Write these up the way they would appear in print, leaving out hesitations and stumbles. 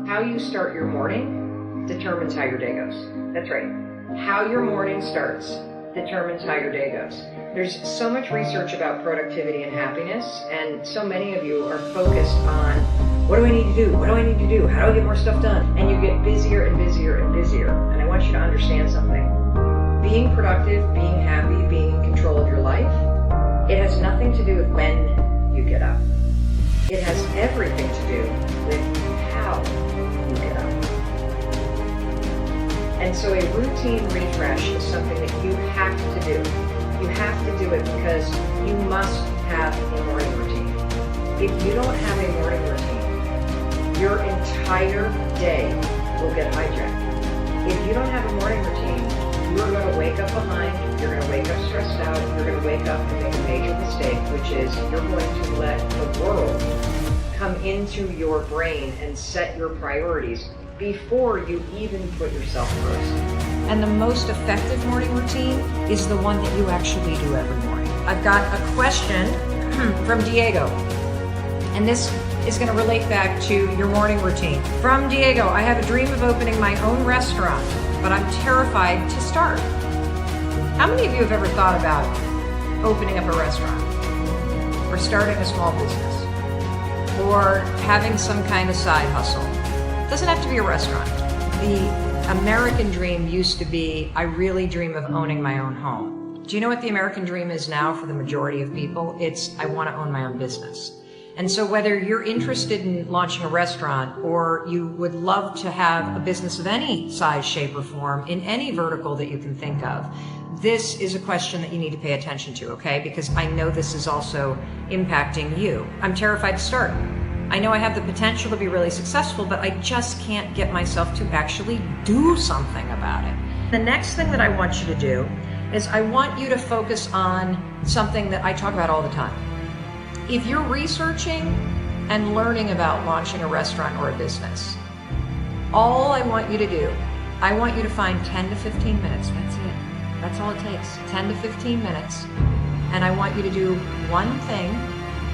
How you start your morning determines how your day goes. That's right. How your morning starts determines how your day goes. There's so much research about productivity and happiness, and so many of you are focused on, what do I need to do? What do I need to do? How do I get more stuff done? And you get busier and busier and busier. And I want you to understand something. Being productive, being happy, being in control of your life, it has nothing to do with when you get up. It has everything to do with how you get up. And so a routine refresh is something that you have to do. You have to do it because you must have a morning routine. If you don't have a morning routine, your entire day will get hijacked. If you don't have a morning routine, you're going to wake up behind, you're going to wake up stressed out, you're going to wake up and make a major mistake, which is you're going to let the world come into your brain and set your priorities before you even put yourself first. And the most effective morning routine is the one that you actually do every morning. I've got a question from Diego, and this is going to relate back to your morning routine. From Diego, I have a dream of opening my own restaurant, but I'm terrified to start. How many of you have ever thought about opening up a restaurant or starting a small business or having some kind of side hustle? It doesn't have to be a restaurant. The American dream used to be, I really dream of owning my own home. Do you know what the American dream is now for the majority of people? It's, I want to own my own business. And so whether you're interested in launching a restaurant or you would love to have a business of any size, shape, or form in any vertical that you can think of, this is a question that you need to pay attention to, okay? Because I know this is also impacting you. I'm terrified to start. I know I have the potential to be really successful, but I just can't get myself to actually do something about it. The next thing that I want you to do is I want you to focus on something that I talk about all the time. If you're researching and learning about launching a restaurant or a business, all I want you to do, I want you to find 10 to 15 minutes. That's it. That's all it takes. 10 to 15 minutes. And I want you to do one thing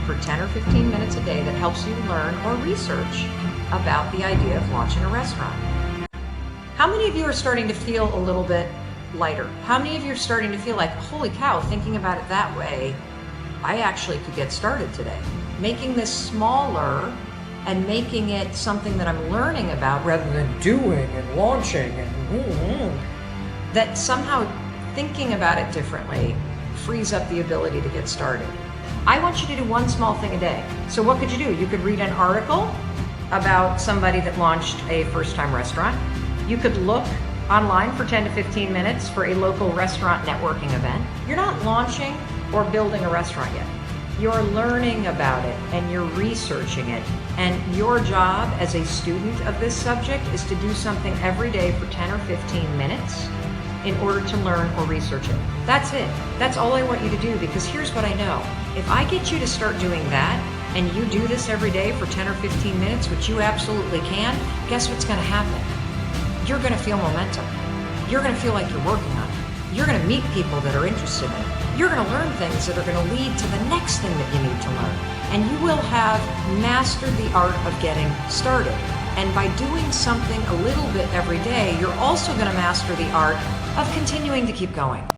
for 10 or 15 minutes a day that helps you learn or research about the idea of launching a restaurant. How many of you are starting to feel a little bit lighter? How many of you are starting to feel like, holy cow, thinking about it that way, I actually could get started today? Making this smaller and making it something that I'm learning about rather than doing and launching and that somehow thinking about it differently frees up the ability to get started. I want you to do one small thing a day. So what could you do? You could read an article about somebody that launched a first-time restaurant. You could look online for 10 to 15 minutes for a local restaurant networking event. You're not launching or building a restaurant yet. You're learning about it and you're researching it. And your job as a student of this subject is to do something every day for 10 or 15 minutes in order to learn or research it. That's it. That's all I want you to do, because here's what I know. If I get you to start doing that and you do this every day for 10 or 15 minutes, which you absolutely can, guess what's going to happen? You're going to feel momentum. You're going to feel like you're working on it. You're going to meet people that are interested in it. You're going to learn things that are going to lead to the next thing that you need to learn. And you will have mastered the art of getting started. And by doing something a little bit every day, you're also going to master the art of continuing to keep going.